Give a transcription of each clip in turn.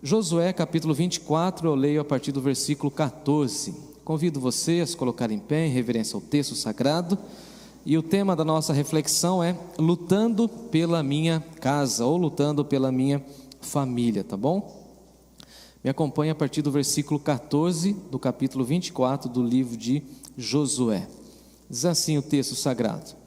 Josué capítulo 24, eu leio a partir do versículo 14. Convido você a se colocar em pé em reverência ao texto sagrado. E o tema da nossa reflexão é lutando pela minha casa, ou lutando pela minha família, tá bom? Me acompanhe a partir do versículo 14 do capítulo 24 do livro de Josué. Diz assim o texto sagrado: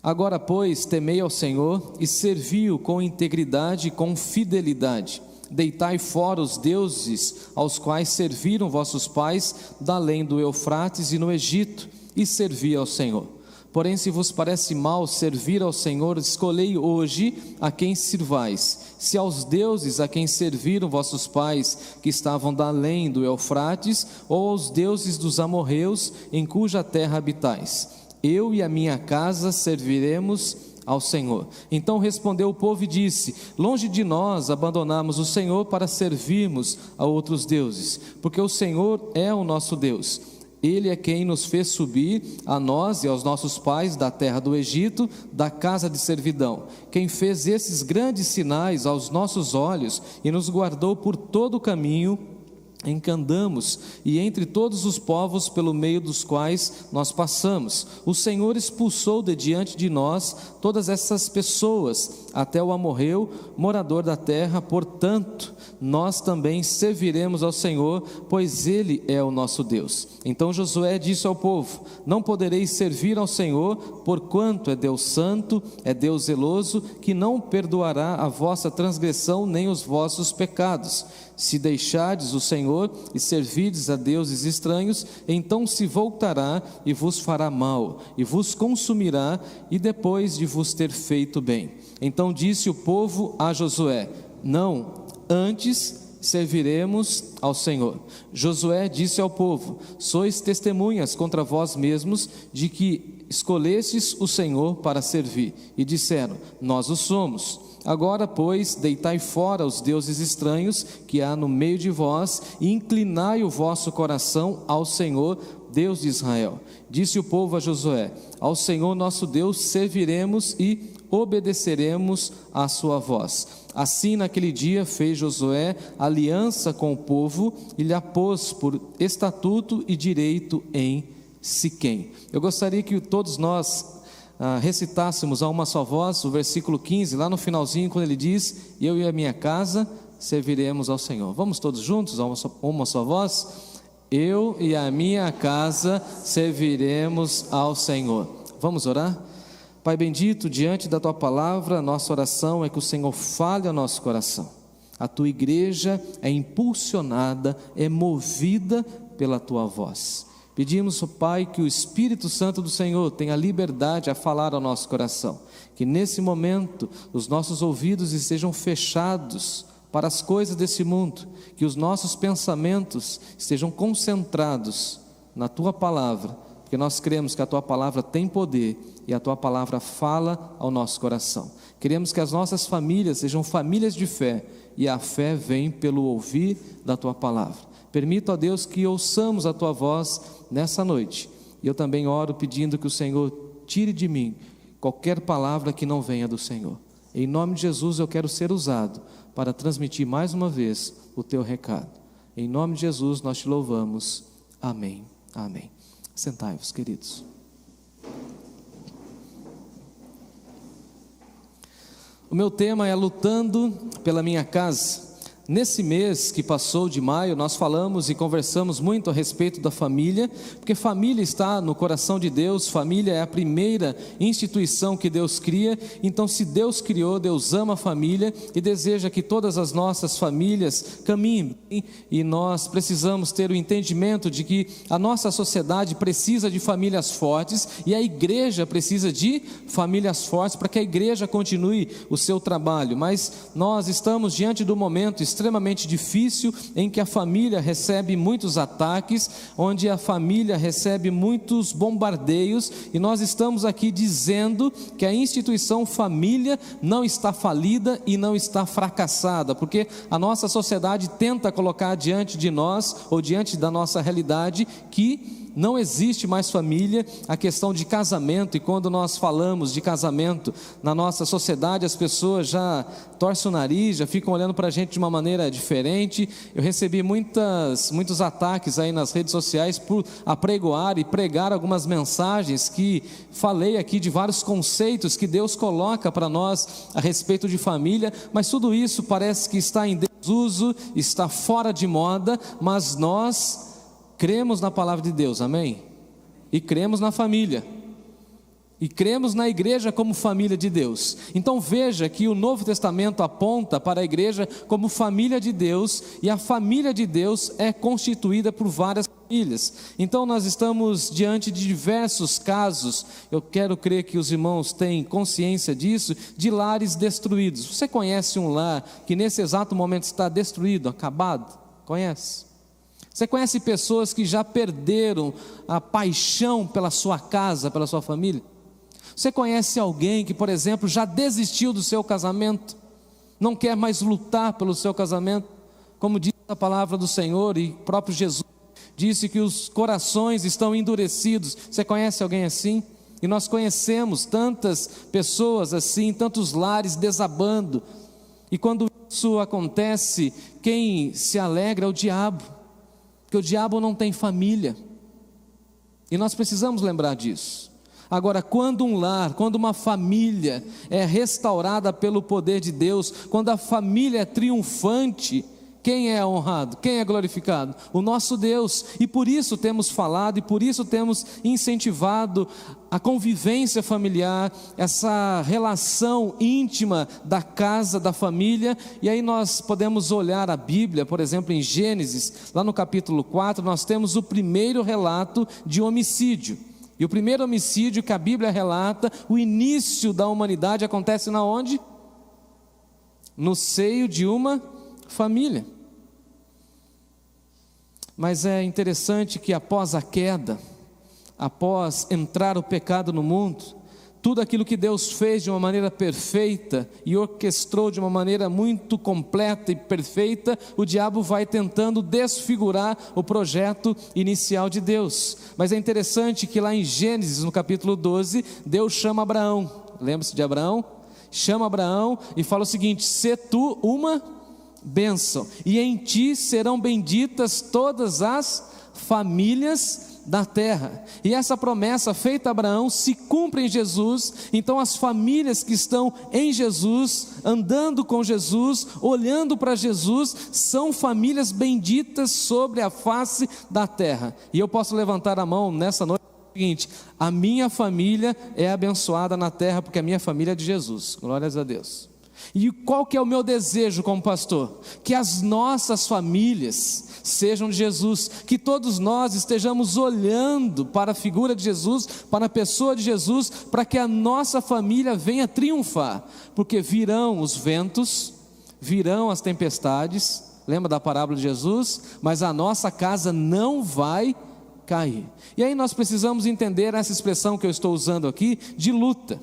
Agora, pois, temei ao Senhor e servi-o com integridade e com fidelidade. Deitai fora os deuses aos quais serviram vossos pais da além do Eufrates e no Egito, e servi ao Senhor. Porém, se vos parece mal servir ao Senhor, escolhei hoje a quem sirvais, se aos deuses a quem serviram vossos pais, que estavam da além do Eufrates, ou aos deuses dos amorreus, em cuja terra habitais. Eu e a minha casa serviremos ao Senhor. Então respondeu o povo e disse: longe de nós abandonarmos o Senhor para servirmos a outros deuses, porque o Senhor é o nosso Deus. Ele é quem nos fez subir, a nós e aos nossos pais, da terra do Egito, da casa de servidão, quem fez esses grandes sinais aos nossos olhos e nos guardou por todo o caminho em que andamos e entre todos os povos pelo meio dos quais nós passamos. O Senhor expulsou de diante de nós todas essas pessoas, até o amorreu, morador da terra. Portanto, nós também serviremos ao Senhor, pois Ele é o nosso Deus. Então Josué disse ao povo: não podereis servir ao Senhor, porquanto é Deus santo, é Deus zeloso, que não perdoará a vossa transgressão nem os vossos pecados. Se deixardes o Senhor e servirdes a deuses estranhos, então se voltará e vos fará mal, e vos consumirá, e depois de vos ter feito bem. Então disse o povo a Josué: não, antes serviremos ao Senhor. Josué disse ao povo: sois testemunhas contra vós mesmos de que escolhestes o Senhor para servir. E disseram: nós o somos. Agora, pois, deitai fora os deuses estranhos que há no meio de vós, e inclinai o vosso coração ao Senhor, Deus de Israel. Disse o povo a Josué: ao Senhor nosso Deus serviremos e obedeceremos à sua voz. Assim, naquele dia fez Josué aliança com o povo e lhe a pôs por estatuto e direito em Siquém. Eu gostaria que todos nós recitássemos a uma só voz o versículo 15, lá no finalzinho, quando ele diz: eu e a minha casa serviremos ao Senhor. Vamos todos juntos, a uma só voz? Eu e a minha casa serviremos ao Senhor. Vamos orar? Pai bendito, diante da Tua palavra, nossa oração é que o Senhor fale ao nosso coração. A Tua igreja é impulsionada, é movida pela Tua voz. Pedimos, Pai, que o Espírito Santo do Senhor tenha liberdade a falar ao nosso coração, que nesse momento os nossos ouvidos estejam fechados para as coisas desse mundo, que os nossos pensamentos estejam concentrados na Tua palavra, porque nós cremos que a Tua palavra tem poder e a Tua palavra fala ao nosso coração. Queremos que as nossas famílias sejam famílias de fé, e a fé vem pelo ouvir da Tua palavra. Permita, ó Deus, que ouçamos a Tua voz nessa noite. E eu também oro pedindo que o Senhor tire de mim qualquer palavra que não venha do Senhor. Em nome de Jesus eu quero ser usado para transmitir mais uma vez o Teu recado. Em nome de Jesus nós Te louvamos. Amém. Amém. Sentai-vos, queridos. O meu tema é lutando pela minha casa. Nesse mês que passou de maio, nós falamos e conversamos muito a respeito da família, porque família está no coração de Deus. Família é a primeira instituição que Deus cria. Então, se Deus criou, Deus ama a família e deseja que todas as nossas famílias caminhem bem, e nós precisamos ter o entendimento de que a nossa sociedade precisa de famílias fortes, e a igreja precisa de famílias fortes para que a igreja continue o seu trabalho. Mas nós estamos diante do momento extremamente difícil, em que a família recebe muitos ataques, onde a família recebe muitos bombardeios, e nós estamos aqui dizendo que a instituição família não está falida e não está fracassada, porque a nossa sociedade tenta colocar diante de nós, ou diante da nossa realidade, que não existe mais família, a questão de casamento. E quando nós falamos de casamento na nossa sociedade, as pessoas já torcem o nariz, já ficam olhando para a gente de uma maneira diferente. Eu recebi muitos ataques aí nas redes sociais por apregoar e pregar algumas mensagens que falei aqui de vários conceitos que Deus coloca para nós a respeito de família, mas tudo isso parece que está em desuso, está fora de moda, mas nós cremos na palavra de Deus, amém? E cremos na família, e cremos na igreja como família de Deus. Então veja que o Novo Testamento aponta para a igreja como família de Deus, e a família de Deus é constituída por várias famílias. Então nós estamos diante de diversos casos, eu quero crer que os irmãos têm consciência disso, de lares destruídos. Você conhece um lar que nesse exato momento está destruído, acabado? Conhece? Você conhece pessoas que já perderam a paixão pela sua casa, pela sua família? Você conhece alguém que, por exemplo, já desistiu do seu casamento, não quer mais lutar pelo seu casamento? Como diz a palavra do Senhor, e próprio Jesus disse que os corações estão endurecidos. Você conhece alguém assim? E nós conhecemos tantas pessoas assim, tantos lares desabando. E quando isso acontece, quem se alegra é o diabo, porque o diabo não tem família, e nós precisamos lembrar disso. Agora, quando um lar, quando uma família é restaurada pelo poder de Deus, quando a família é triunfante, quem é honrado? Quem é glorificado? O nosso Deus. E por isso temos falado, e por isso temos incentivado a convivência familiar, essa relação íntima da casa, da família. E aí nós podemos olhar a Bíblia, por exemplo, em Gênesis, lá no capítulo 4, nós temos o primeiro relato de homicídio. E o primeiro homicídio que a Bíblia relata, o início da humanidade acontece na onde? No seio de uma família. Mas é interessante que após a queda, após entrar o pecado no mundo, tudo aquilo que Deus fez de uma maneira perfeita e orquestrou de uma maneira muito completa e perfeita, o diabo vai tentando desfigurar o projeto inicial de Deus. Mas é interessante que lá em Gênesis, no capítulo 12, Deus chama Abraão. Lembra-se de Abraão? Chama Abraão e fala o seguinte: sê tu uma bênção, e em ti serão benditas todas as famílias da terra. E essa promessa feita a Abraão se cumpre em Jesus. Então as famílias que estão em Jesus, andando com Jesus, olhando para Jesus, são famílias benditas sobre a face da terra. E eu posso levantar a mão nessa noite e dizer o seguinte: a minha família é abençoada na terra, porque a minha família é de Jesus. Glórias a Deus. E qual que é o meu desejo como pastor? Que as nossas famílias sejam de Jesus, que todos nós estejamos olhando para a figura de Jesus, para a pessoa de Jesus, para que a nossa família venha triunfar, porque virão os ventos, virão as tempestades, lembra da parábola de Jesus? Mas a nossa casa não vai cair. E aí nós precisamos entender essa expressão que eu estou usando aqui, de luta.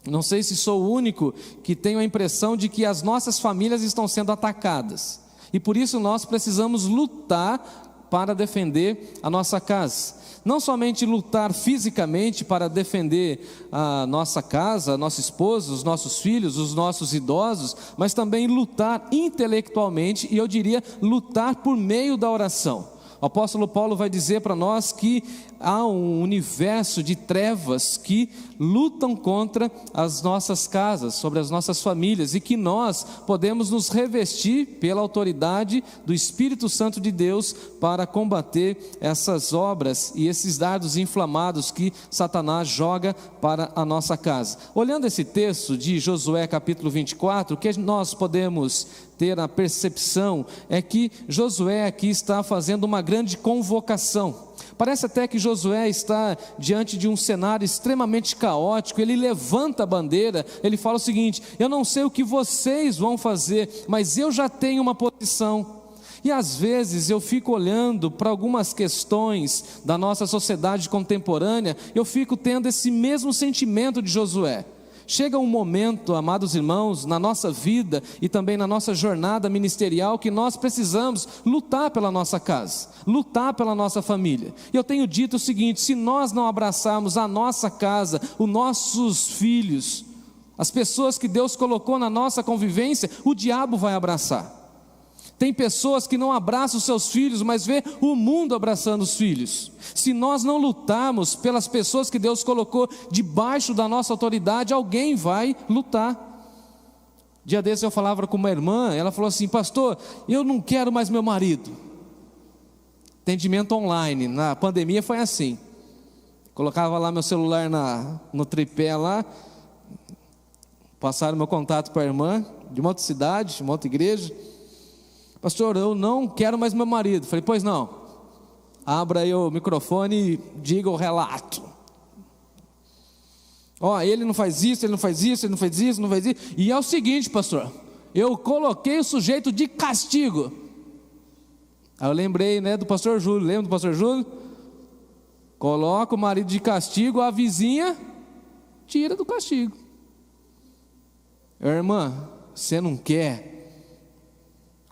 Não sei se sou o único que tenho a impressão de que as nossas famílias estão sendo atacadas, e por isso nós precisamos lutar para defender a nossa casa. Não somente lutar fisicamente para defender a nossa casa, a nossa esposa, os nossos filhos, os nossos idosos, mas também lutar intelectualmente, e eu diria lutar por meio da oração. O apóstolo Paulo vai dizer para nós que há um universo de trevas que lutam contra as nossas casas, sobre as nossas famílias, e que nós podemos nos revestir pela autoridade do Espírito Santo de Deus para combater essas obras e esses dardos inflamados que Satanás joga para a nossa casa. Olhando esse texto de Josué capítulo 24, o que nós podemos ter a percepção é que Josué aqui está fazendo uma grande convocação. Parece até que Josué está diante de um cenário extremamente caótico. Ele levanta a bandeira, ele fala o seguinte: eu não sei o que vocês vão fazer, mas eu já tenho uma posição. E às vezes eu fico olhando para algumas questões da nossa sociedade contemporânea, eu fico tendo esse mesmo sentimento de Josué. Chega um momento, amados irmãos, na nossa vida e também na nossa jornada ministerial, que nós precisamos lutar pela nossa casa, lutar pela nossa família. E eu tenho dito o seguinte: se nós não abraçarmos a nossa casa, os nossos filhos, as pessoas que Deus colocou na nossa convivência, o diabo vai abraçar. Tem pessoas que não abraçam os seus filhos, mas vê o mundo abraçando os filhos. Se nós não lutarmos pelas pessoas que Deus colocou debaixo da nossa autoridade, alguém vai lutar. Dia desses eu falava com uma irmã, ela falou assim: pastor, eu não quero mais meu marido. Atendimento online, na pandemia foi assim. Colocava lá meu celular no tripé lá, passaram meu contato para a irmã, de uma outra cidade, de uma outra igreja. Pastor, eu não quero mais meu marido. Falei, pois não. Abra aí o microfone e diga o relato. Ele não faz isso, ele não faz isso, ele não faz isso, não faz isso. E é o seguinte, pastor, eu coloquei o sujeito de castigo. Aí eu lembrei, do pastor Júlio. Lembra do pastor Júlio? Coloca o marido de castigo, a vizinha tira do castigo. Irmã, você não quer?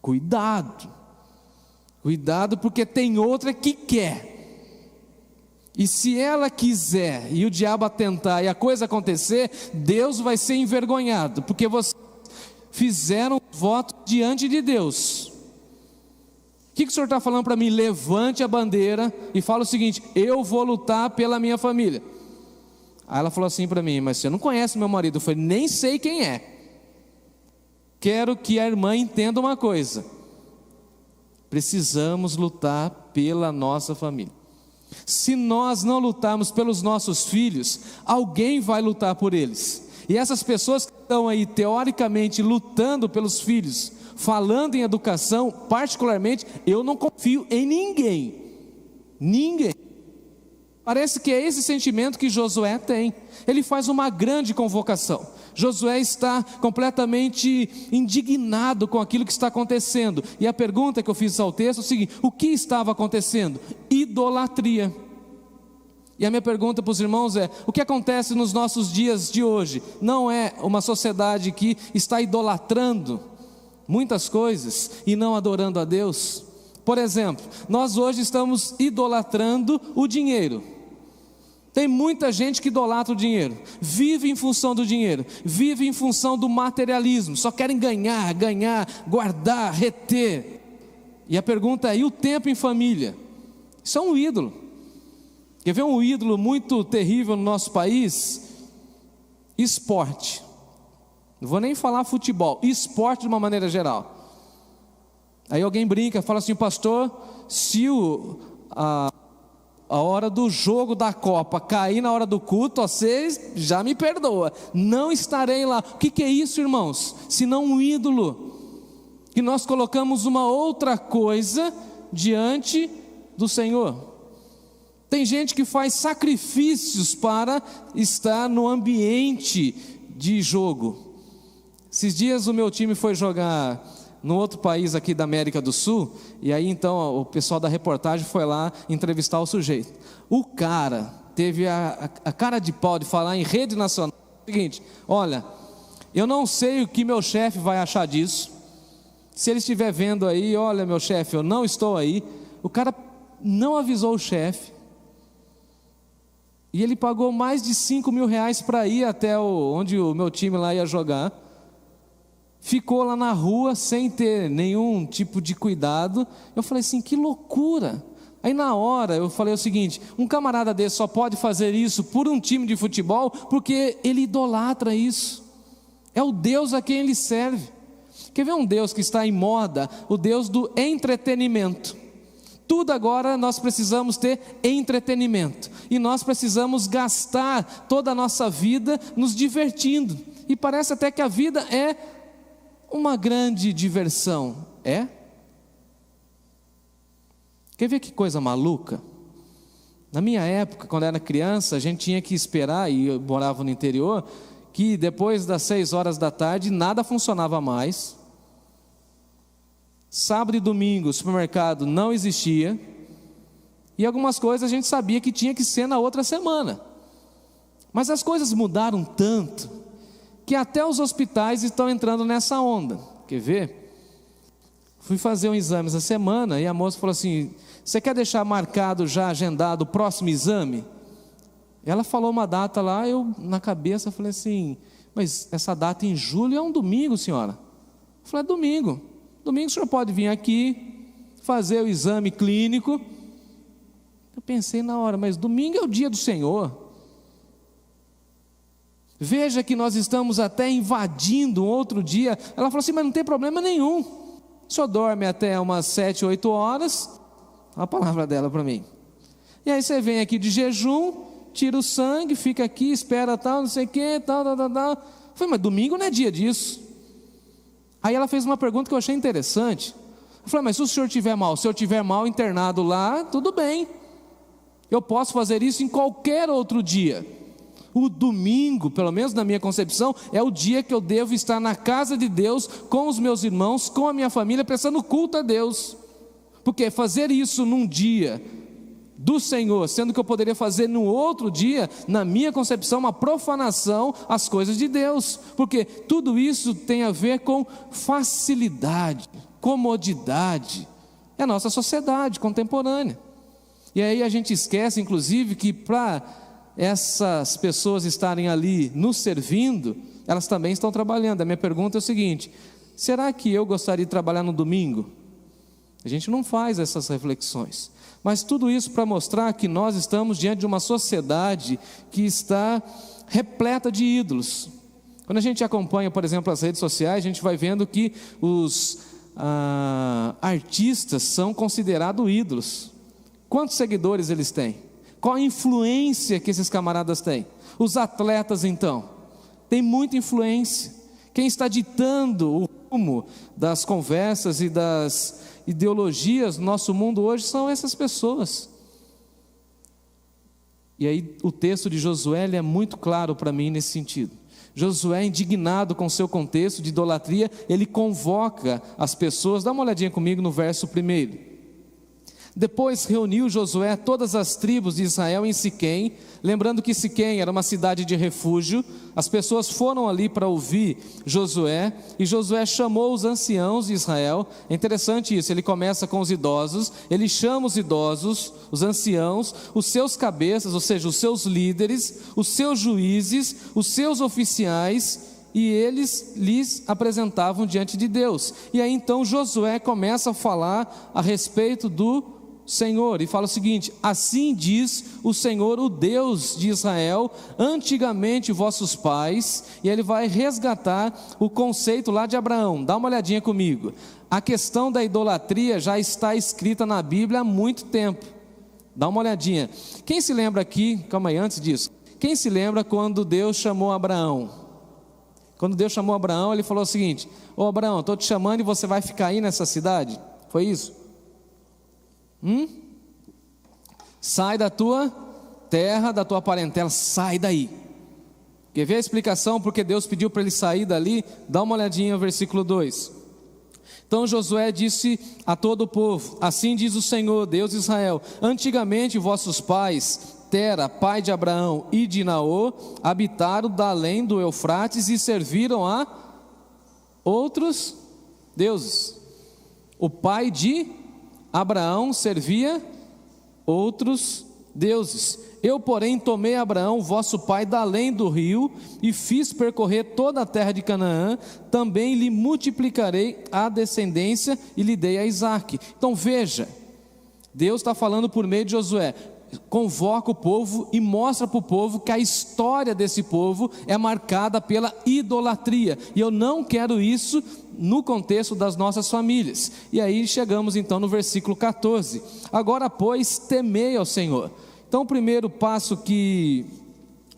Cuidado, porque tem outra que quer. E se ela quiser e o diabo atentar e a coisa acontecer, Deus vai ser envergonhado, porque vocês fizeram voto diante de Deus. O que o senhor está falando para mim? Levante a bandeira e fala o seguinte: eu vou lutar pela minha família. Aí ela falou assim para mim: mas você não conhece meu marido? Eu falei: nem sei quem é. Quero que a irmã entenda uma coisa: precisamos lutar pela nossa família. Se nós não lutarmos pelos nossos filhos, alguém vai lutar por eles. E essas pessoas que estão aí teoricamente lutando pelos filhos, falando em educação, particularmente, eu não confio em ninguém. Parece que é esse sentimento que Josué tem. Ele faz uma grande convocação. Josué está completamente indignado com aquilo que está acontecendo. E a pergunta que eu fiz ao texto é o seguinte: o que estava acontecendo? Idolatria. E a minha pergunta para os irmãos é: o que acontece nos nossos dias de hoje? Não é uma sociedade que está idolatrando muitas coisas e não adorando a Deus? Por exemplo, nós hoje estamos idolatrando o dinheiro. Tem muita gente que idolatra o dinheiro, vive em função do dinheiro, vive em função do materialismo, só querem ganhar, guardar, reter. E a pergunta é: e o tempo em família? Isso é um ídolo. Quer ver um ídolo muito terrível no nosso país? Esporte. Não vou nem falar futebol, esporte de uma maneira geral. Aí alguém brinca, fala assim: pastor, se a hora do jogo da Copa cair na hora do culto, vocês já me perdoa, não estarei lá. O que é isso, irmãos? Senão um ídolo, que nós colocamos uma outra coisa diante do Senhor. Tem gente que faz sacrifícios para estar no ambiente de jogo. Esses dias o meu time foi jogar num outro país aqui da América do Sul, e aí então o pessoal da reportagem foi lá entrevistar o sujeito. O cara teve a cara de pau de falar em rede nacional o seguinte: olha, eu não sei o que meu chefe vai achar disso. Se ele estiver vendo aí, olha, meu chefe, eu não estou aí. O cara não avisou o chefe, e ele pagou mais de 5 mil reais para ir até onde o meu time lá ia jogar. Ficou lá na rua sem ter nenhum tipo de cuidado. Eu falei assim: que loucura. Aí na hora eu falei o seguinte: um camarada desse só pode fazer isso por um time de futebol porque ele idolatra isso. É o Deus a quem ele serve. Quer ver um Deus que está em moda? O Deus do entretenimento. Tudo agora nós precisamos ter entretenimento, e nós precisamos gastar toda a nossa vida nos divertindo, e parece até que a vida é uma grande diversão. É? Quer ver que coisa maluca? Na minha época, quando eu era criança, a gente tinha que esperar, e eu morava no interior, que depois das 6 horas da tarde nada funcionava mais. Sábado e domingo o supermercado não existia, e algumas coisas a gente sabia que tinha que ser na outra semana. Mas as coisas mudaram tanto porque até os hospitais estão entrando nessa onda. Quer ver? Fui fazer um exame essa semana e a moça falou assim: você quer deixar marcado, já agendado, o próximo exame? Ela falou uma data lá, eu na cabeça falei assim: mas essa data em julho é um domingo, senhora? Eu falei: é domingo. Domingo o senhor pode vir aqui, fazer o exame clínico. Eu pensei na hora, mas domingo é o dia do Senhor. Veja que nós estamos até invadindo um outro dia. Ela falou assim: mas não tem problema nenhum. O senhor dorme até umas 7, 8 horas. A palavra dela para mim. E aí você vem aqui de jejum, tira o sangue, fica aqui, espera tal, não sei o que, tal. Eu falei: mas domingo não é dia disso. Aí ela fez uma pergunta que eu achei interessante. Eu falei: mas se o senhor estiver mal, se eu estiver mal internado lá, tudo bem. Eu posso fazer isso em qualquer outro dia. O domingo, pelo menos na minha concepção, é o dia que eu devo estar na casa de Deus, com os meus irmãos, com a minha família, prestando culto a Deus. Porque fazer isso num dia do Senhor, sendo que eu poderia fazer no outro dia, na minha concepção, uma profanação às coisas de Deus. Porque tudo isso tem a ver com facilidade, comodidade. É a nossa sociedade contemporânea. E aí a gente esquece, inclusive, que para essas pessoas estarem ali nos servindo, elas também estão trabalhando. A minha pergunta é o seguinte: será que eu gostaria de trabalhar no domingo? A gente não faz essas reflexões. Mas tudo isso para mostrar que nós estamos diante de uma sociedade que está repleta de ídolos. Quando a gente acompanha, por exemplo, as redes sociais, a gente vai vendo que os artistas são considerados ídolos. Quantos seguidores eles têm? Qual a influência que esses camaradas têm? Os atletas, então, têm muita influência. Quem está ditando o rumo das conversas e das ideologias do nosso mundo hoje são essas pessoas. E aí o texto de Josué é muito claro para mim nesse sentido. Josué, indignado com o seu contexto de idolatria, ele convoca as pessoas. Dá uma olhadinha comigo no verso 1. Depois reuniu Josué todas as tribos de Israel em Siquém, lembrando que Siquém era uma cidade de refúgio. As pessoas foram ali para ouvir Josué, e Josué chamou os anciãos de Israel. É interessante isso, ele começa com os idosos, ele chama os idosos, os anciãos, os seus cabeças, ou seja, os seus líderes, os seus juízes, os seus oficiais, e eles lhes apresentavam diante de Deus. E aí então Josué começa a falar a respeito do Senhor, e fala o seguinte: assim diz o Senhor, o Deus de Israel, antigamente vossos pais. E ele vai resgatar o conceito lá de Abraão. Dá uma olhadinha comigo. A questão da idolatria já está escrita na Bíblia há muito tempo. Dá uma olhadinha. Quem se lembra aqui, calma aí, antes disso, quem se lembra quando Deus chamou Abraão? Quando Deus chamou Abraão, ele falou o seguinte: ô Abraão, estou te chamando e você vai ficar aí nessa cidade? Foi isso? Sai da tua terra, da tua parentela, sai daí. Quer ver a explicação porque Deus pediu para ele sair dali? Dá uma olhadinha no versículo 2. Então Josué disse a todo o povo: assim diz o Senhor, Deus de Israel, antigamente vossos pais, Tera, pai de Abraão e de Naor, habitaram da além do Eufrates e serviram a outros deuses. O pai de Abraão servia outros deuses. Eu, porém, tomei Abraão, vosso pai, da além do rio, e fiz percorrer toda a terra de Canaã. Também lhe multiplicarei a descendência e lhe dei a Isaque. Então veja, Deus está falando por meio de Josué. Convoca o povo e mostra para o povo que a história desse povo é marcada pela idolatria, e eu não quero isso no contexto das nossas famílias. E aí chegamos então no versículo 14: agora pois temei ao Senhor. Então o primeiro passo que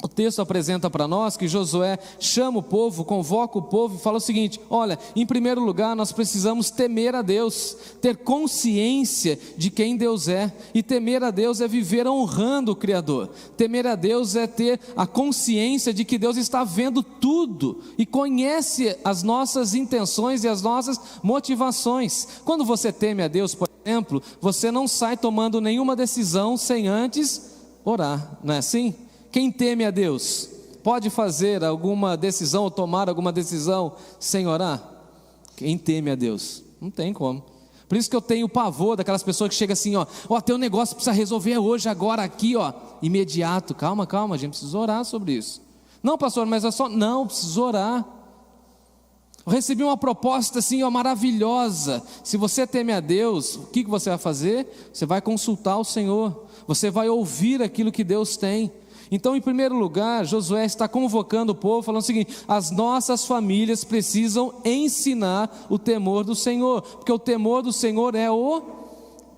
o texto apresenta para nós, que Josué chama o povo, convoca o povo e fala o seguinte: olha, em primeiro lugar nós precisamos temer a Deus, ter consciência de quem Deus é. E temer a Deus é viver honrando o Criador. Temer a Deus é ter a consciência de que Deus está vendo tudo e conhece as nossas intenções e as nossas motivações. Quando você teme a Deus, por exemplo, você não sai tomando nenhuma decisão sem antes orar, não é assim? Quem teme a Deus pode fazer alguma decisão ou tomar alguma decisão sem orar? Quem teme a Deus? Não tem como. Por isso que eu tenho pavor daquelas pessoas que chegam assim, tem um negócio que precisa resolver hoje, agora, aqui, imediato. Calma, a gente precisa orar sobre isso. Não, pastor, mas é só... Não, preciso orar. Eu recebi uma proposta assim, maravilhosa. Se você teme a Deus, o que você vai fazer? Você vai consultar o Senhor. Você vai ouvir aquilo que Deus tem. Então, em primeiro lugar, Josué está convocando o povo, falando o seguinte: as nossas famílias precisam ensinar o temor do Senhor, porque o temor do Senhor é o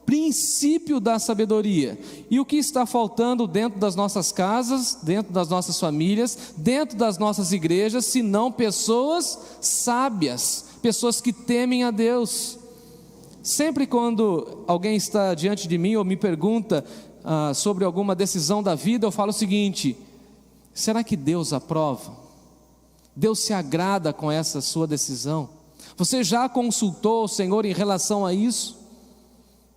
princípio da sabedoria. E o que está faltando dentro das nossas casas, dentro das nossas famílias, dentro das nossas igrejas, se não pessoas sábias, pessoas que temem a Deus. Sempre quando alguém está diante de mim ou me pergunta sobre alguma decisão da vida, eu falo o seguinte: será que Deus aprova? Deus se agrada com essa sua decisão? Você já consultou o Senhor em relação a isso?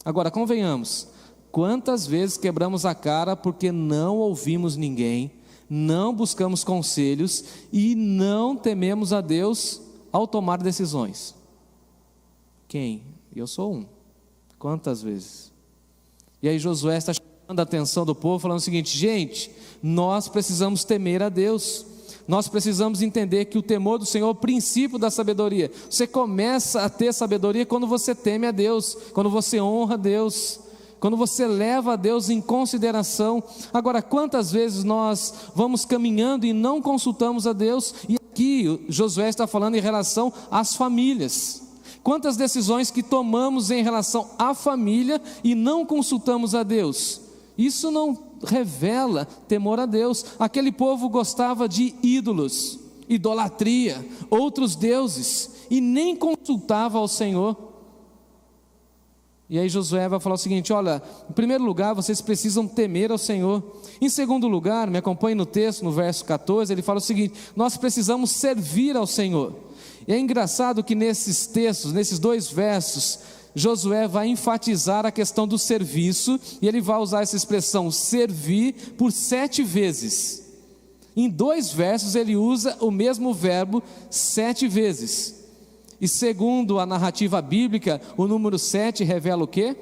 Agora, convenhamos, quantas vezes quebramos a cara porque não ouvimos ninguém, não buscamos conselhos e não tememos a Deus ao tomar decisões? Quem? Eu sou um. Quantas vezes? E aí Josué está chamando a atenção do povo, falando o seguinte: gente, nós precisamos temer a Deus. Nós precisamos entender que o temor do Senhor é o princípio da sabedoria. Você começa a ter sabedoria quando você teme a Deus, quando você honra a Deus, quando você leva a Deus em consideração. Agora, quantas vezes nós vamos caminhando e não consultamos a Deus? E aqui Josué está falando em relação às famílias. Quantas decisões que tomamos em relação à família e não consultamos a Deus? Isso não revela temor a Deus. Aquele povo gostava de ídolos, idolatria, outros deuses, e nem consultava ao Senhor. E aí Josué vai falar o seguinte: olha, em primeiro lugar vocês precisam temer ao Senhor. Em segundo lugar, me acompanhe no texto, no verso 14, ele fala o seguinte: nós precisamos servir ao Senhor. E é engraçado que nesses textos, nesses dois versos, Josué vai enfatizar a questão do serviço, e ele vai usar essa expressão servir por 7 vezes. Em 2 versos ele usa o mesmo verbo 7 vezes. E segundo a narrativa bíblica, o número 7 revela o quê?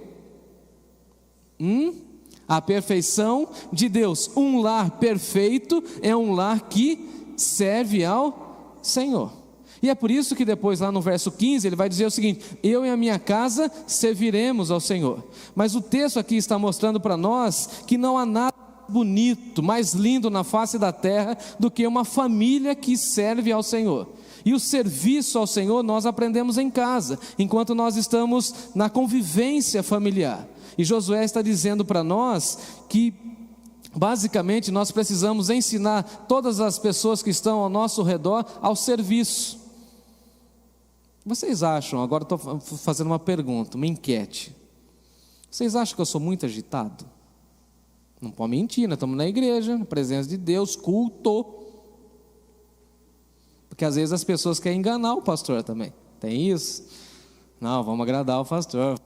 A perfeição de Deus. Um lar perfeito é um lar que serve ao Senhor. E é por isso que depois lá no verso 15 ele vai dizer o seguinte: eu e a minha casa serviremos ao Senhor. Mas o texto aqui está mostrando para nós que não há nada bonito, mais lindo na face da terra do que uma família que serve ao Senhor. E o serviço ao Senhor nós aprendemos em casa, enquanto nós estamos na convivência familiar. E Josué está dizendo para nós que basicamente nós precisamos ensinar todas as pessoas que estão ao nosso redor ao serviço. Vocês acham, agora estou fazendo uma pergunta, uma enquete: vocês acham que eu sou muito agitado? Não pode mentir, nós estamos na igreja, na presença de Deus, culto. Porque às vezes as pessoas querem enganar o pastor também, tem isso? Não, vamos agradar o pastor.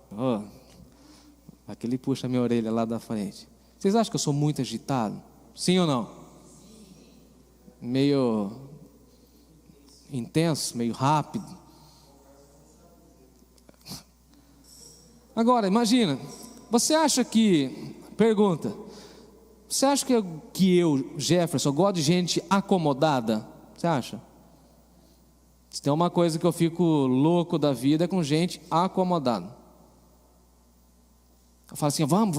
Aquele puxa a minha orelha lá da frente. Vocês acham que eu sou muito agitado? Sim ou não? Meio intenso, meio rápido. Agora, imagina, você acha que, pergunta, você acha que eu, Jefferson, gosto de gente acomodada? Você acha? Se tem uma coisa que eu fico louco da vida é com gente acomodada. Eu falo assim: vamos.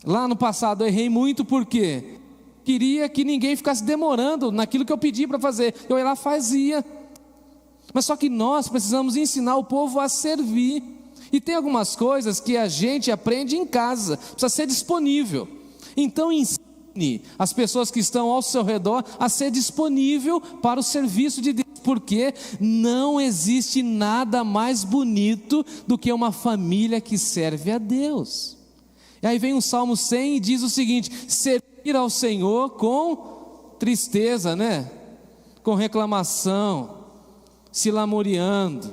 Lá no passado eu errei muito porque queria que ninguém ficasse demorando naquilo que eu pedi para fazer. Eu ia lá, fazia. Mas só que nós precisamos ensinar o povo a servir. E tem algumas coisas que a gente aprende em casa, precisa ser disponível. Então ensine as pessoas que estão ao seu redor a ser disponível para o serviço de Deus, porque não existe nada mais bonito do que uma família que serve a Deus. E aí vem o Salmo 100 e diz o seguinte: servir ao Senhor com tristeza, com reclamação, se lamuriando,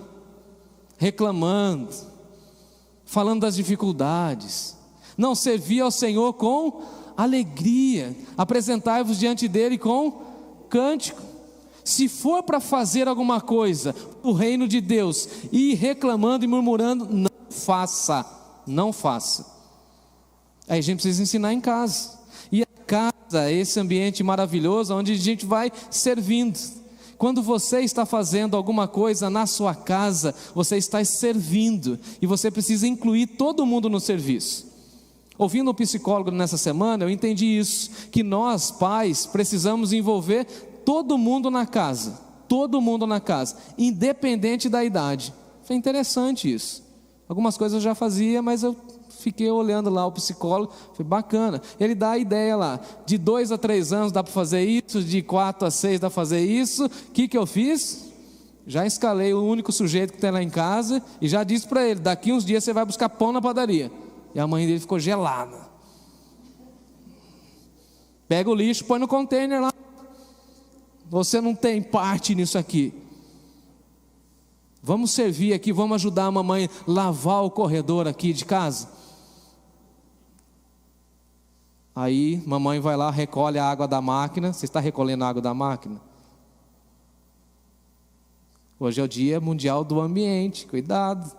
reclamando, falando das dificuldades. Não, servir ao Senhor com alegria, apresentai-vos diante dele com cântico. Se for para fazer alguma coisa no reino de Deus e ir reclamando e murmurando, não faça, não faça. Aí a gente precisa ensinar em casa. E a casa é esse ambiente maravilhoso onde a gente vai servindo. Quando você está fazendo alguma coisa na sua casa, você está servindo, e você precisa incluir todo mundo no serviço. Ouvindo um psicólogo nessa semana, eu entendi isso, que nós, pais, precisamos envolver todo mundo na casa, independente da idade. Foi interessante isso. Algumas coisas eu já fazia, mas eu fiquei olhando lá o psicólogo, foi bacana. Ele dá a ideia lá, de 2 a 3 anos dá para fazer isso, de 4 a 6 dá para fazer isso. O que eu fiz? Já escalei o único sujeito que tem lá em casa e já disse para ele, daqui uns dias você vai buscar pão na padaria. E a mãe dele ficou gelada. Pega o lixo, põe no container lá. Você não tem parte nisso aqui. Vamos servir aqui, vamos ajudar a mamãe a lavar o corredor aqui de casa. Aí, mamãe vai lá, recolhe a água da máquina. Você está recolhendo a água da máquina? Hoje é o Dia Mundial do Ambiente, cuidado.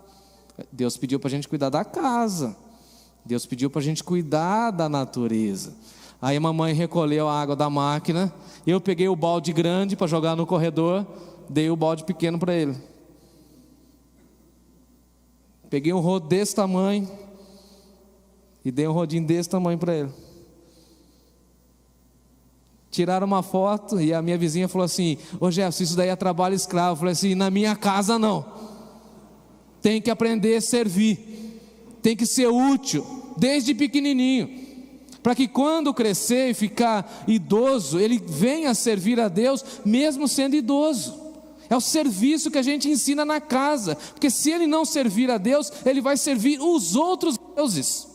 Deus pediu para a gente cuidar da casa. Deus pediu para a gente cuidar da natureza. Aí a mamãe recolheu a água da máquina. Eu peguei o balde grande para jogar no corredor. Dei o balde pequeno para ele. Peguei um rodo desse tamanho e dei um rodinho desse tamanho para ele. Tiraram uma foto e a minha vizinha falou assim: ô Jefferson, isso daí é trabalho escravo. Eu falei assim: na minha casa não. Tem que aprender a servir. Tem que ser útil, desde pequenininho. Para que quando crescer e ficar idoso, ele venha servir a Deus, mesmo sendo idoso. É o serviço que a gente ensina na casa. Porque se ele não servir a Deus, ele vai servir os outros deuses.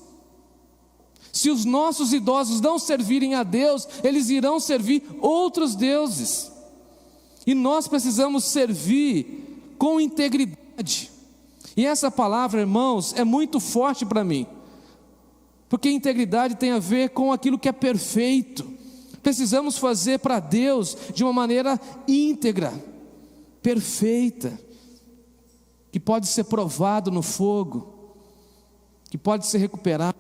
Se os nossos idosos não servirem a Deus, eles irão servir outros deuses. E nós precisamos servir com integridade. E essa palavra, irmãos, é muito forte para mim. Porque integridade tem a ver com aquilo que é perfeito. Precisamos fazer para Deus de uma maneira íntegra, perfeita, que pode ser provado no fogo, que pode ser recuperado,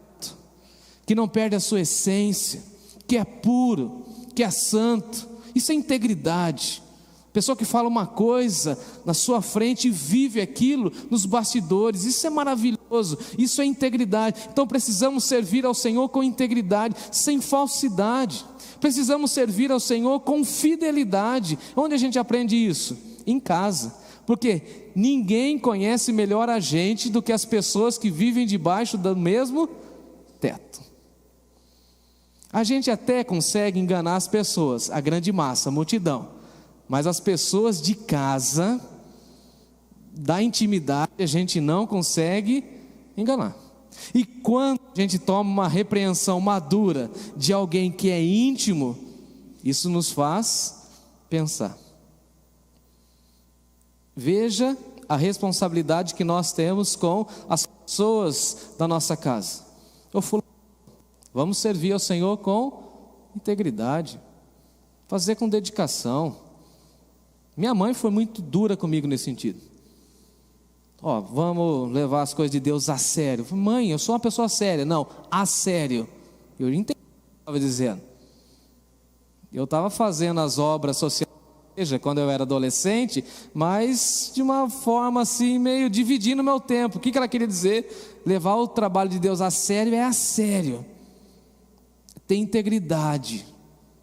que não perde a sua essência, que é puro, que é santo. Isso é integridade. Pessoa que fala uma coisa na sua frente e vive aquilo nos bastidores, isso é maravilhoso, isso é integridade. Então precisamos servir ao Senhor com integridade, sem falsidade. Precisamos servir ao Senhor com fidelidade. Onde a gente aprende isso? Em casa. Porque ninguém conhece melhor a gente do que as pessoas que vivem debaixo do mesmo teto. A gente até consegue enganar as pessoas, a grande massa, a multidão. Mas as pessoas de casa, da intimidade, a gente não consegue enganar. E quando a gente toma uma repreensão madura de alguém que é íntimo, isso nos faz pensar. Veja a responsabilidade que nós temos com as pessoas da nossa casa. Vamos servir ao Senhor com integridade, fazer com dedicação. Minha mãe foi muito dura comigo nesse sentido. Vamos levar as coisas de Deus a sério. Mãe, eu sou uma pessoa séria. Não, a sério. Eu entendi o que eu estava dizendo. Eu estava fazendo as obras sociais quando eu era adolescente, mas de uma forma assim, meio dividindo o meu tempo. O que ela queria dizer? Levar o trabalho de Deus a sério é a sério. Tem integridade,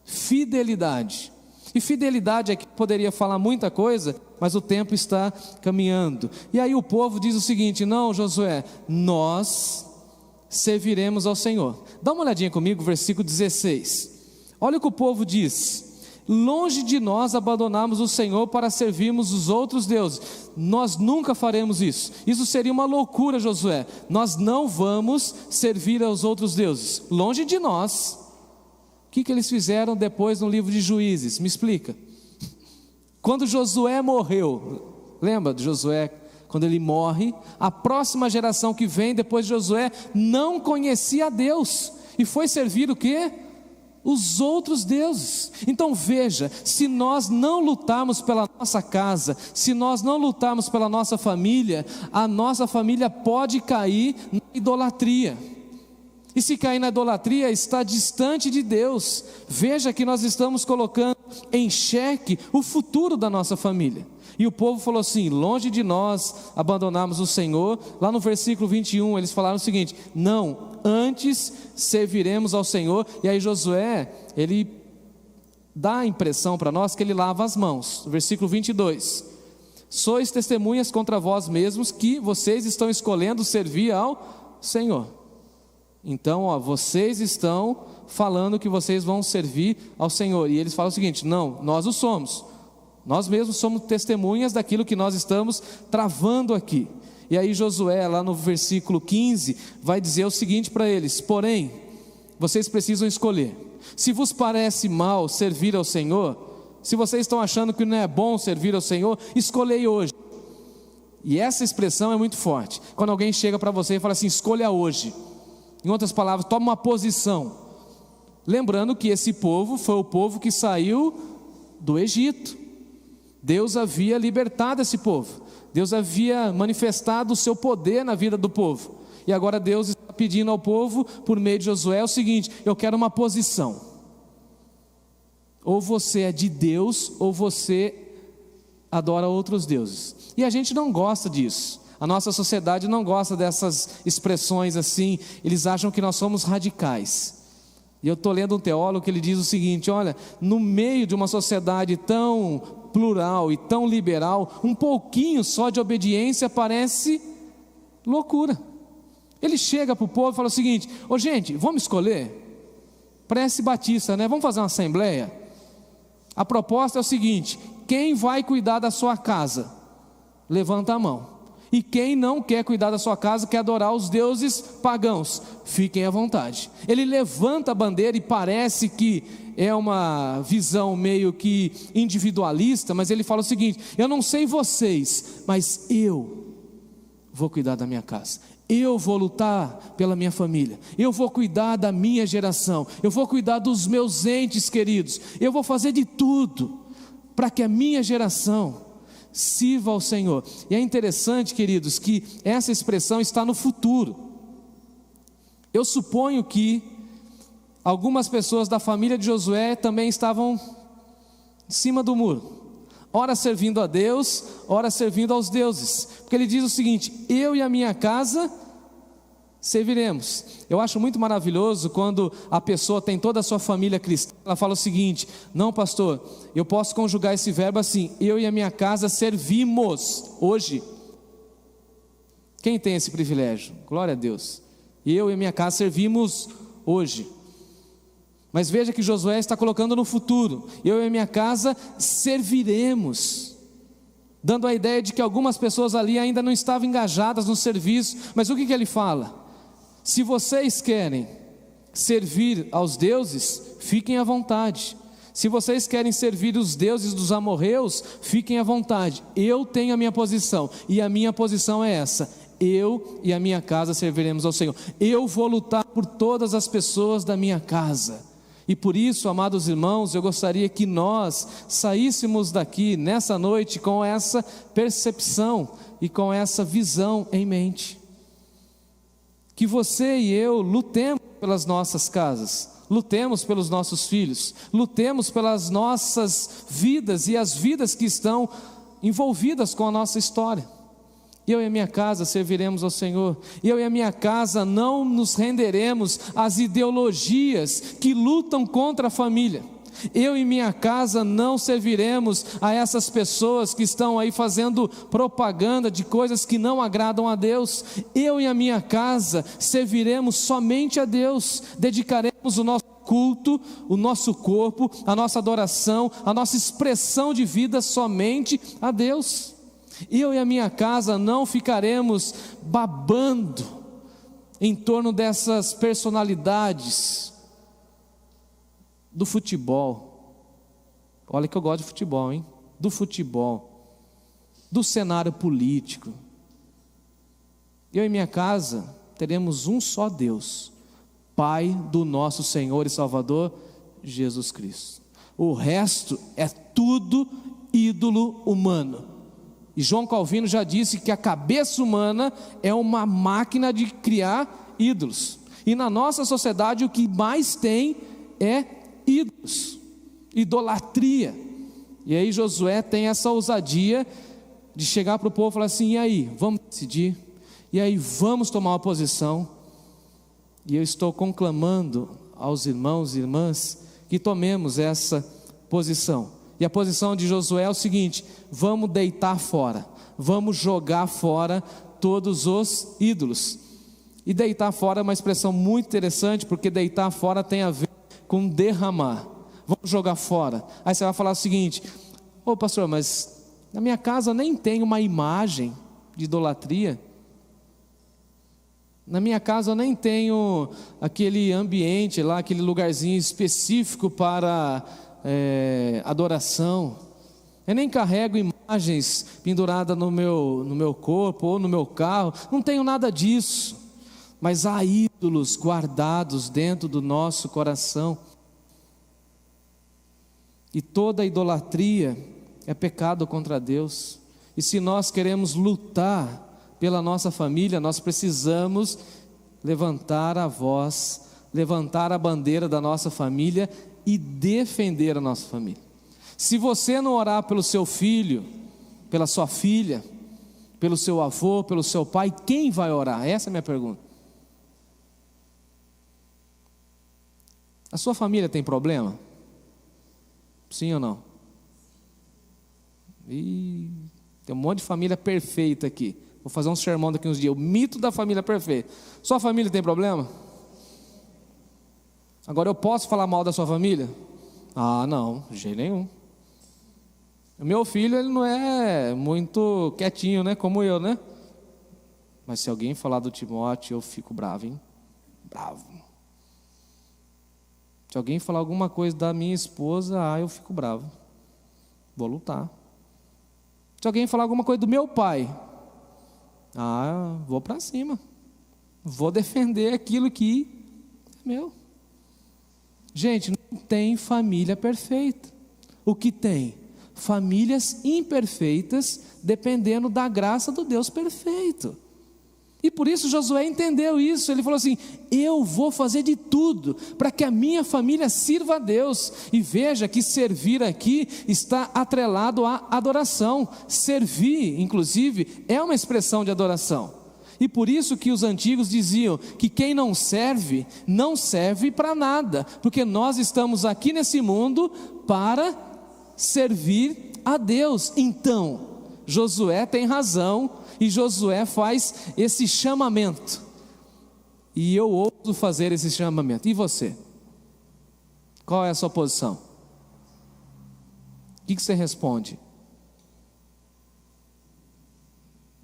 fidelidade. E fidelidade aqui poderia falar muita coisa, mas o tempo está caminhando. E aí o povo diz o seguinte: não, Josué, nós serviremos ao Senhor. Dá uma olhadinha comigo, versículo 16. Olha o que o povo diz: longe de nós abandonarmos o Senhor para servirmos os outros deuses. Nós nunca faremos isso. Isso seria uma loucura, Josué. Nós não vamos servir aos outros deuses. Longe de nós. O que eles fizeram depois no livro de Juízes? Me explica. Quando Josué morreu, lembra de Josué? Quando ele morre, a próxima geração que vem depois de Josué não conhecia a Deus. e foi servir o quê? Os outros deuses. Então veja, se nós não lutarmos pela nossa casa, se nós não lutarmos pela nossa família, a nossa família pode cair na idolatria. E se cair na idolatria, está distante de Deus. Veja que nós estamos colocando em xeque o futuro da nossa família. E o povo falou assim: longe de nós abandonarmos o Senhor. Lá no versículo 21 eles falaram o seguinte: não, antes serviremos ao Senhor. E aí Josué, ele dá a impressão para nós que ele lava as mãos. Versículo 22: sois testemunhas contra vós mesmos que vocês estão escolhendo servir ao Senhor. Então, vocês estão falando que vocês vão servir ao Senhor. E eles falam o seguinte: não, nós o somos. Nós mesmos somos testemunhas daquilo que nós estamos travando aqui. E aí Josué, lá no versículo 15, vai dizer o seguinte para eles: porém, vocês precisam escolher. Se vos parece mal servir ao Senhor, se vocês estão achando que não é bom servir ao Senhor, escolhei hoje. E essa expressão é muito forte. Quando alguém chega para você e fala assim: escolha hoje. Em outras palavras, toma uma posição. Lembrando que esse povo foi o povo que saiu do Egito. Deus havia libertado esse povo. Deus havia manifestado o seu poder na vida do povo. E agora Deus está pedindo ao povo, por meio de Josué, o seguinte: eu quero uma posição. Ou você é de Deus, ou você adora outros deuses. E a gente não gosta disso. A nossa sociedade não gosta dessas expressões assim. Eles acham que nós somos radicais. E eu estou lendo um teólogo que ele diz o seguinte: olha, no meio de uma sociedade tão plural e tão liberal, um pouquinho só de obediência parece loucura. Ele chega para o povo e fala o seguinte: ô gente, vamos escolher? Parece batista, né? Vamos fazer uma assembleia? A proposta é o seguinte: quem vai cuidar da sua casa? Levanta a mão. E quem não quer cuidar da sua casa, quer adorar os deuses pagãos, fiquem à vontade. Ele levanta a bandeira e parece que é uma visão meio que individualista, mas ele fala o seguinte: eu não sei vocês, mas eu vou cuidar da minha casa. Eu vou lutar pela minha família. Eu vou cuidar da minha geração. Eu vou cuidar dos meus entes queridos. Eu vou fazer de tudo para que a minha geração sirva ao Senhor. E é interessante, queridos, que essa expressão está no futuro. Eu suponho que algumas pessoas da família de Josué também estavam em cima do muro, ora servindo a Deus, ora servindo aos deuses, porque ele diz o seguinte: eu e a minha casa serviremos. Eu acho muito maravilhoso quando a pessoa tem toda a sua família cristã. Ela fala o seguinte: não, pastor, eu posso conjugar esse verbo assim: eu e a minha casa servimos hoje. Quem tem esse privilégio? Glória a Deus. Eu e a minha casa servimos hoje. Mas veja que Josué está colocando no futuro: eu e a minha casa serviremos, dando a ideia de que algumas pessoas ali ainda não estavam engajadas no serviço. Mas o que ele fala? Se vocês querem servir aos deuses, fiquem à vontade. Se vocês querem servir os deuses dos amorreus, fiquem à vontade. Eu tenho a minha posição, e a minha posição é essa: eu e a minha casa serviremos ao Senhor. Eu vou lutar por todas as pessoas da minha casa. E por isso, amados irmãos, eu gostaria que nós saíssemos daqui nessa noite com essa percepção e com essa visão em mente. Que você e eu lutemos pelas nossas casas, lutemos pelos nossos filhos, lutemos pelas nossas vidas e as vidas que estão envolvidas com a nossa história. Eu e a minha casa serviremos ao Senhor. Eu e a minha casa não nos renderemos às ideologias que lutam contra a família. Eu e minha casa não serviremos a essas pessoas que estão aí fazendo propaganda de coisas que não agradam a Deus. Eu e a minha casa serviremos somente a Deus. Dedicaremos o nosso culto, o nosso corpo, a nossa adoração, a nossa expressão de vida somente a Deus. Eu e a minha casa não ficaremos babando em torno dessas personalidades do futebol. Olha que eu gosto de futebol, hein? Do futebol, do cenário político. Eu e minha casa teremos um só Deus, Pai do nosso Senhor e Salvador Jesus Cristo. O resto é tudo ídolo humano. E João Calvino já disse que a cabeça humana é uma máquina de criar ídolos. E na nossa sociedade o que mais tem é ídolos, idolatria. E aí Josué tem essa ousadia de chegar para o povo e falar assim: e aí, vamos decidir? E aí, vamos tomar uma posição? E eu estou conclamando aos irmãos e irmãs que tomemos essa posição. E a posição de Josué é o seguinte: vamos deitar fora, vamos jogar fora todos os ídolos. E deitar fora é uma expressão muito interessante, porque deitar fora tem a ver com derramar. Vamos jogar fora. Aí você vai falar o seguinte: ô pastor, mas na minha casa nem tem uma imagem de idolatria. Na minha casa eu nem tenho aquele ambiente lá, aquele lugarzinho específico para adoração. Eu nem carrego imagens penduradas no meu corpo ou no meu carro. Não tenho nada disso. Mas há ídolos guardados dentro do nosso coração. E toda idolatria é pecado contra Deus. E se nós queremos lutar pela nossa família, nós precisamos levantar a voz, levantar a bandeira da nossa família e defender a nossa família. Se você não orar pelo seu filho, pela sua filha, pelo seu avô, pelo seu pai, quem vai orar? Essa é a minha pergunta. A sua família tem problema? Sim ou não? Tem um monte de família perfeita aqui. Vou fazer um sermão daqui uns dias, o mito da família perfeita. Sua família tem problema? Agora eu posso falar mal da sua família? Ah, não, de jeito nenhum. O meu filho, ele não é muito quietinho, né, como eu, né? Mas se alguém falar do Timóteo, eu fico bravo, hein? Bravo. Se alguém falar alguma coisa da minha esposa, eu fico bravo. Vou lutar. Se alguém falar alguma coisa do meu pai, vou para cima. Vou defender aquilo que é meu. Gente, não tem família perfeita. O que tem? Famílias imperfeitas, dependendo da graça do Deus perfeito. E por isso Josué entendeu isso. Ele falou assim: eu vou fazer de tudo para que a minha família sirva a Deus. E veja que servir aqui está atrelado à adoração. Servir, inclusive, é uma expressão de adoração. E por isso que os antigos diziam que quem não serve para nada, porque nós estamos aqui nesse mundo para servir a Deus. Então, Josué tem razão, e Josué faz esse chamamento, e eu ouso fazer esse chamamento. E você? Qual é a sua posição? O que você responde?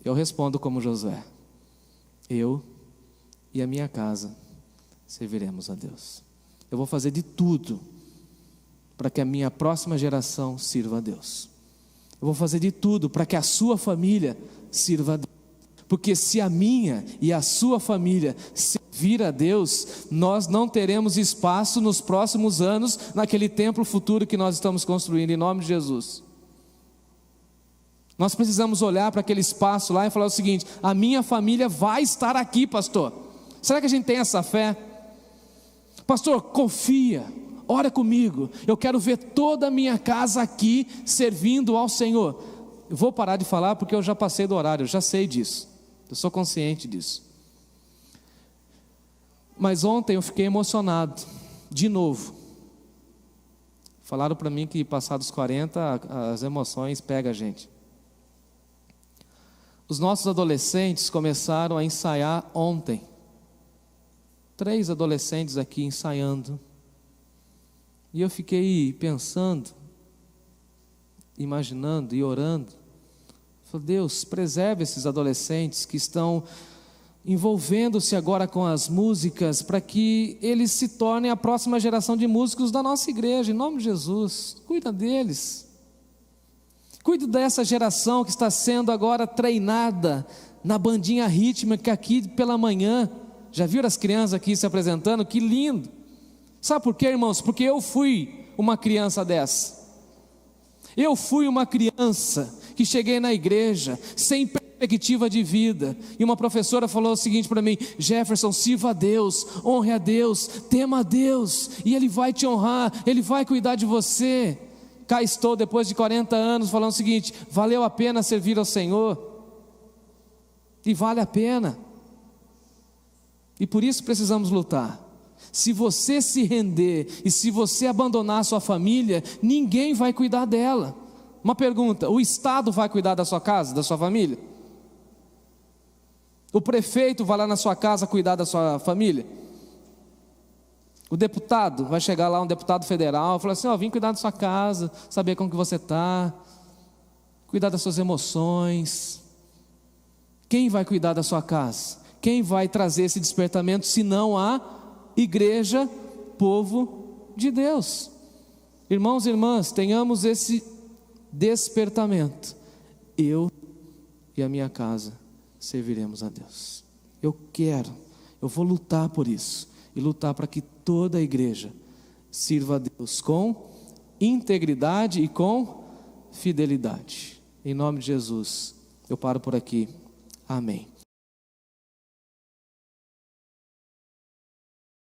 Eu respondo como Josué: eu e a minha casa serviremos a Deus. Eu vou fazer de tudo para que a minha próxima geração sirva a Deus. Eu vou fazer de tudo para que a sua família sirva a Deus. Porque se a minha e a sua família servir a Deus, nós não teremos espaço nos próximos anos naquele templo futuro que nós estamos construindo, em nome de Jesus. Nós precisamos olhar para aquele espaço lá e falar o seguinte: a minha família vai estar aqui, pastor. Será que a gente tem essa fé? Pastor, confia, ora comigo, eu quero ver toda a minha casa aqui servindo ao Senhor. Eu vou parar de falar porque eu já passei do horário, eu já sei disso, eu sou consciente disso. Mas ontem eu fiquei emocionado, de novo. Falaram para mim que passados 40, as emoções pegam a gente. Os nossos adolescentes começaram a ensaiar ontem. 3 adolescentes aqui ensaiando. E eu fiquei pensando, imaginando e orando. Falei: Deus, preserve esses adolescentes que estão envolvendo-se agora com as músicas, para que eles se tornem a próxima geração de músicos da nossa igreja, em nome de Jesus. Cuida deles. Cuide dessa geração que está sendo agora treinada na bandinha rítmica aqui pela manhã. Já viram as crianças aqui se apresentando? Que lindo! Sabe por quê, irmãos? Porque eu fui uma criança dessa. Eu fui uma criança que cheguei na igreja sem perspectiva de vida, e uma professora falou o seguinte para mim: Jefferson, sirva a Deus, honre a Deus, tema a Deus, e Ele vai te honrar, Ele vai cuidar de você. Cá estou depois de 40 anos falando o seguinte: valeu a pena servir ao Senhor, e vale a pena, e por isso precisamos lutar. Se você se render e se você abandonar a sua família, ninguém vai cuidar dela. Uma pergunta: o Estado vai cuidar da sua casa, da sua família? O prefeito vai lá na sua casa cuidar da sua família? O deputado vai chegar lá, um deputado federal, falar assim: vim cuidar da sua casa, saber como que você está, cuidar das suas emoções. Quem vai cuidar da sua casa? Quem vai trazer esse despertamento, se não a igreja, povo de Deus? Irmãos e irmãs, tenhamos esse despertamento. Eu e a minha casa serviremos a Deus. Eu vou lutar por isso, e lutar para que toda a igreja sirva a Deus com integridade e com fidelidade. Em nome de Jesus, eu paro por aqui. Amém.